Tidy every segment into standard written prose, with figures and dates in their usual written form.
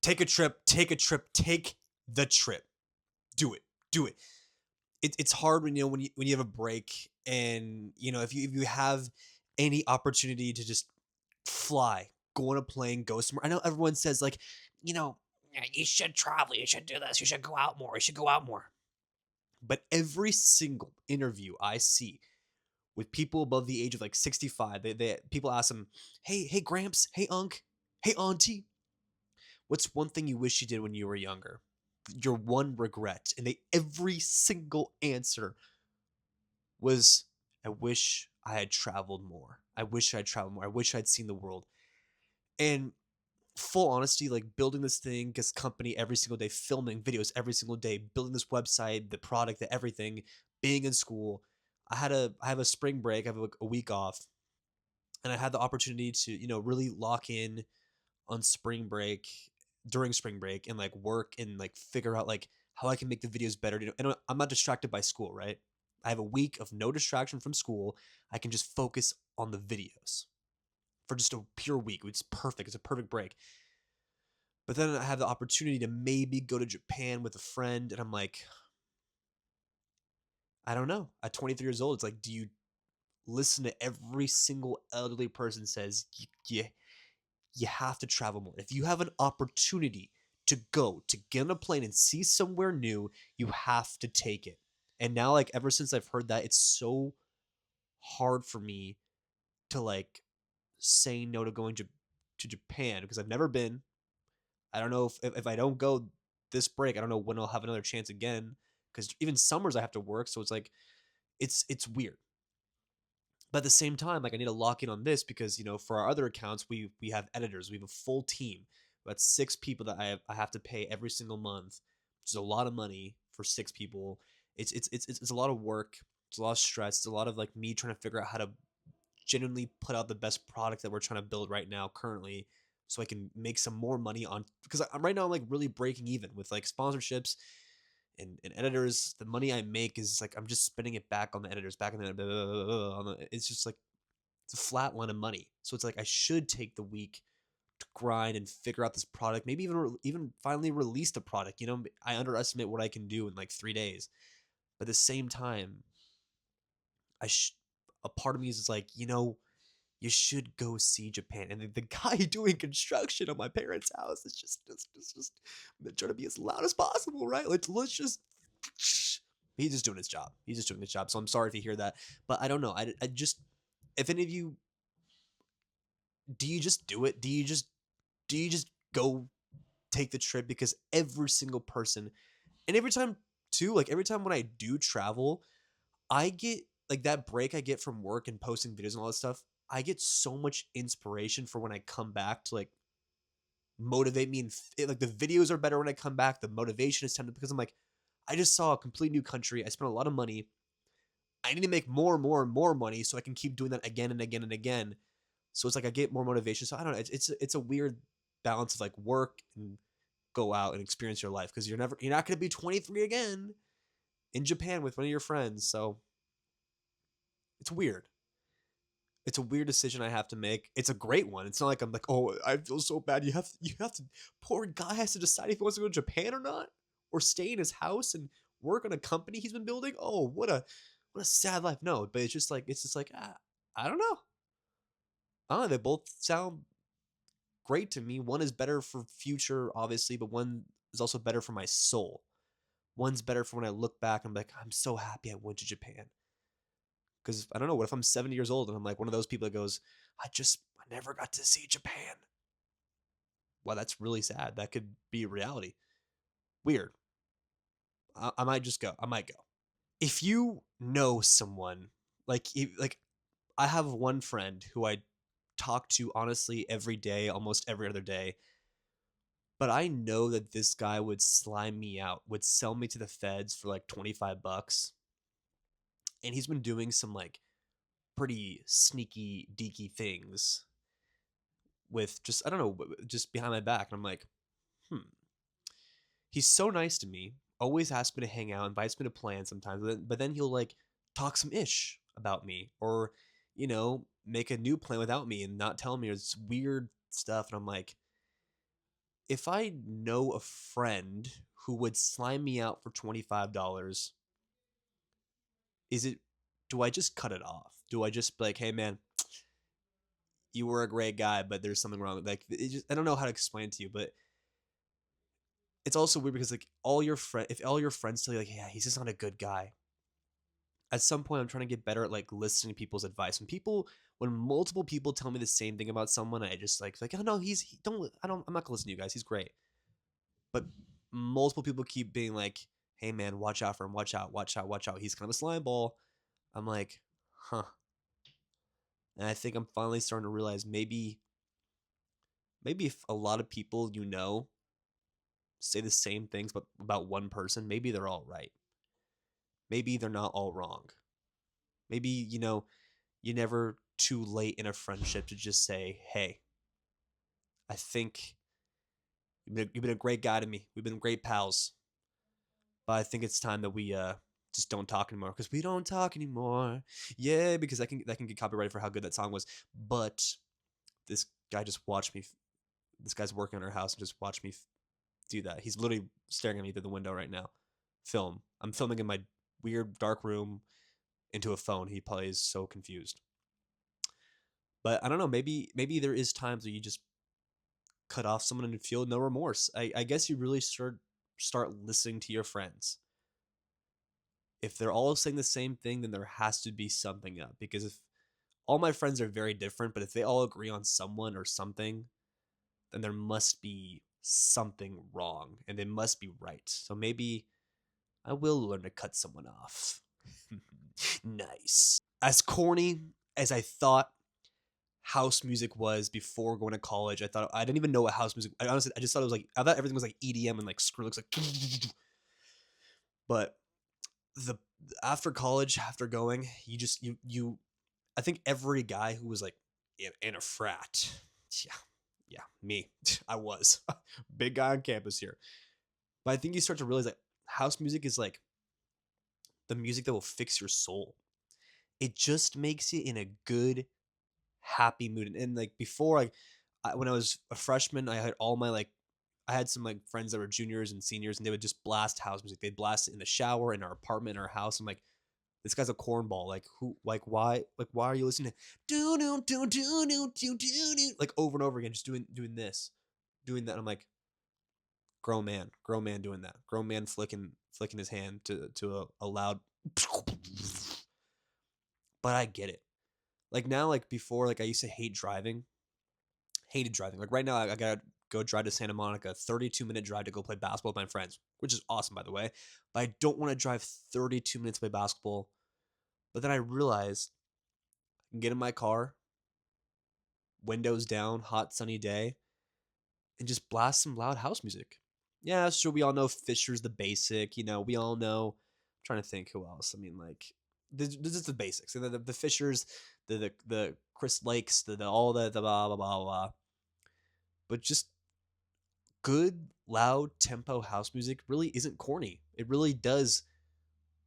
Take a trip, take a trip, take the trip. Do it. Do it. It's hard when when you have a break, and if you have any opportunity to just fly, go on a plane, go somewhere. I know everyone says like, you know, "Yeah, you should travel, you should do this, you should go out more, you should go out more." But every single interview I see with people above the age of like 65, they people ask them, hey Gramps, hey Unc, hey Auntie, what's one thing you wish you did when you were younger? Your one regret. And they every single answer was, I wish I had traveled more. I wish I'd traveled more. I wish I'd seen the world. And full honesty, like building this thing, this company every single day, filming videos every single day, building this website, the product, the everything, being in school. I have a spring break, I have a week off, and I had the opportunity to, really lock in on spring break during spring break and like work and like figure out like how I can make the videos better. And I'm not distracted by school, right? I have a week of no distraction from school. I can just focus on the videos for just a pure week. It's perfect. It's a perfect break. But then I have the opportunity to maybe go to Japan with a friend, and I'm like, I don't know. At 23 years old, it's like, do you listen to every single elderly person says you have to travel more. If you have an opportunity to get on a plane and see somewhere new, you have to take it. And now, like, ever since I've heard that, it's so hard for me to like say no to going to Japan because I've never been. I don't know if I don't go this break, I don't know when I'll have another chance again. Because even summers I have to work, so it's like it's weird. But at the same time, like I need to lock in on this because for our other accounts, we have editors, we have a full team. About 6 people that I have to pay every single month, which is a lot of money for 6 people. It's a lot of work. It's a lot of stress. It's a lot of like me trying to figure out how to genuinely put out the best product that we're trying to build right now currently, so I can make some more money on because I'm right now I'm like really breaking even with like sponsorships and editors. The money I make is like I'm just spending it back on the editors, back on it's just like it's a flat line of money. So it's like I should take the week to grind and figure out this product, maybe even finally release the product. I underestimate what I can do in like 3 days, but at the same time, I sh- a part of me is like, you should go see Japan. And the guy doing construction on my parents' house is just trying to be as loud as possible, right? Let's just. He's just doing his job. He's just doing his job. So I'm sorry if you hear that, but I don't know. I just, if any of you, do you just do it? Do you just go take the trip? Because every single person, and every time too, like every time when I do travel, I get like that break I get from work and posting videos and all that stuff. I get so much inspiration for when I come back to like motivate me, and like the videos are better when I come back. The motivation is tempted because I'm like, I just saw a complete new country. I spent a lot of money. I need to make more and more and more money so I can keep doing that again and again and again. So it's like I get more motivation. So I don't know. It's a weird balance of like work and go out and experience your life because you're not going to be 23 again in Japan with one of your friends. So it's weird. It's a weird decision I have to make. It's a great one. It's not like I'm like, oh, I feel so bad. You have to. Poor guy has to decide if he wants to go to Japan or not, or stay in his house and work on a company he's been building. Oh, what a sad life. No, but it's just like I don't know. I don't know. They both sound great to me. One is better for future, obviously, but one is also better for my soul. One's better for when I look back. I'm like, I'm so happy I went to Japan. Because I don't know, what if I'm 70 years old and I'm like one of those people that goes, I never got to see Japan. Well, that's really sad. That could be reality. Weird. I might just go. I might go. If you know someone, like I have one friend who I talk to honestly every day, almost every other day, but I know that this guy would slime me out, would sell me to the feds for like 25 bucks. And he's been doing some like pretty sneaky deaky things with just I don't know, just behind my back. And I'm like, hmm. He's so nice to me. Always asks me to hang out, invites me to plan sometimes, but then he'll like talk some ish about me, or make a new plan without me and not tell me. It's weird stuff, and I'm like, if I know a friend who would slime me out for $25, is it do I just cut it off? Do I just be like, hey man, you were a great guy, but there's something wrong? Like, I don't know how to explain it to you, but it's also weird because like if all your friends tell you like, yeah, he's just not a good guy. At some point, I'm trying to get better at like listening to people's advice. When multiple people tell me the same thing about someone, I just oh no, I'm not gonna listen to you guys. He's great, but multiple people keep being like, hey man, watch out for him, watch out, watch out, watch out. He's kind of a slime ball. I'm like, huh. And I think I'm finally starting to realize maybe if a lot of people say the same things but about one person, maybe they're all right. Maybe they're not all wrong. Maybe, you're never too late in a friendship to just say, hey, I think you've been a great guy to me. We've been great pals. But I think it's time that we just don't talk anymore because we don't talk anymore. Yeah, because that can get copyrighted for how good that song was. But this guy just watched me. This guy's working on our house and just watched me do that. He's literally staring at me through the window right now. I'm filming in my weird dark room into a phone. He probably is so confused. But I don't know. Maybe there is times where you just cut off someone and feel no remorse. I guess you really start listening to your friends. If they're all saying the same thing, then there has to be something up. Because if all my friends are very different, but if they all agree on someone or something, then there must be something wrong and they must be right. So maybe I will learn to cut someone off. Nice. As corny as I thought house music was before going to college, I didn't even know what house music. I just thought it was like I thought everything was like EDM and like Skrillex, like. But the after college, after going, you just you. I think every guy who was like in a frat, yeah, me, I was big guy on campus here. But I think you start to realize that house music is like the music that will fix your soul. It just makes you in a good, happy mood. And like before, when I was a freshman, I had I had some like friends that were juniors and seniors, and they would just blast house music. They'd blast it in the shower, in our apartment, in our house. I'm like, this guy's a cornball. Why are you listening to do do do do do do do like over and over again, just doing this, doing that? I'm like, grown man doing that, grown man flicking his hand to a loud. But I get it. Like now, like before, like I used to hated driving. Like right now, I gotta go drive to Santa Monica, 32-minute drive to go play basketball with my friends, which is awesome, by the way. But I don't want to drive 32 minutes to play basketball. But then I realized I can get in my car, windows down, hot sunny day, and just blast some loud house music. Yeah, sure. We all know Fisher's the basic. We all know. I'm trying to think who else. I mean, like this is the basics. The Fishers, the Chris Lakes, the all the blah blah blah blah. But just good loud tempo house music really isn't corny. It really does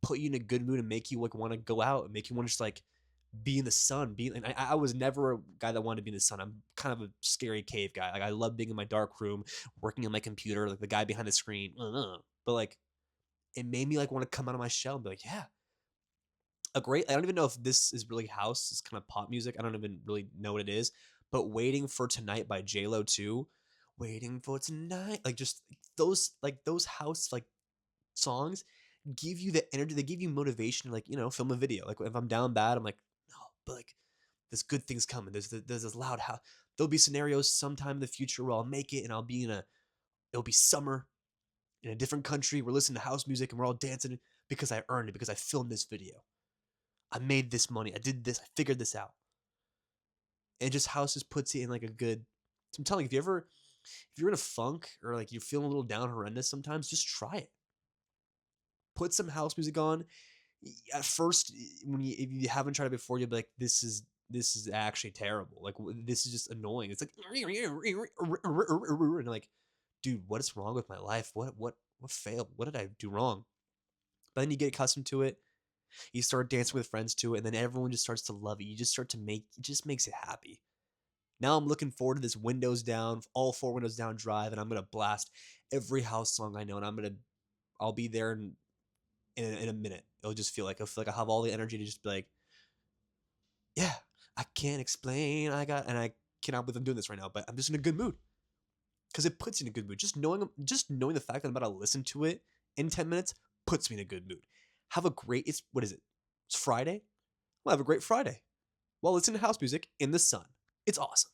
put you in a good mood and make you like want to go out and make you want to just like be in the sun. And I was never a guy that wanted to be in the sun. I'm kind of a scary cave guy. Like I love being in my dark room, working on my computer, like the guy behind the screen. But like it made me like want to come out of my shell and be like, yeah, I don't even know if this is really house. It's kind of pop music. I don't even really know what it is. But Waiting for Tonight by J-Lo too. Waiting for Tonight. Like just those house like songs give you the energy. They give you motivation to like, film a video. Like if I'm down bad, I'm like, no, but like there's good things coming. There's this loud house. There'll be scenarios sometime in the future where I'll make it and it'll be summer in a different country. We're listening to house music and we're all dancing because I earned it, because I filmed this video. I made this money. I did this. I figured this out. And just house just puts you in like a good. So I'm telling you, if you're in a funk or like you're feeling a little down horrendous sometimes, just try it. Put some house music on. At first, if you haven't tried it before, you'll be like, this is actually terrible. Like this is just annoying. It's like and like, dude, what is wrong with my life? What failed? What did I do wrong? But then you get accustomed to it. You start dancing with friends to it, and then everyone just starts to love it. You just start to make it just makes it happy. Now I'm looking forward to this windows down, all four windows down drive, and I'm gonna blast every house song I know, and I'll be there in a minute. I feel like I have all the energy to just be like, yeah, I can't explain. I cannot believe I'm doing this right now, but I'm just in a good mood because it puts you in a good mood. Just knowing the fact that I'm about to listen to it in 10 minutes puts me in a good mood. Have a great. It's what is it? It's Friday. Well, have a great Friday while listening to house music in the sun. It's awesome.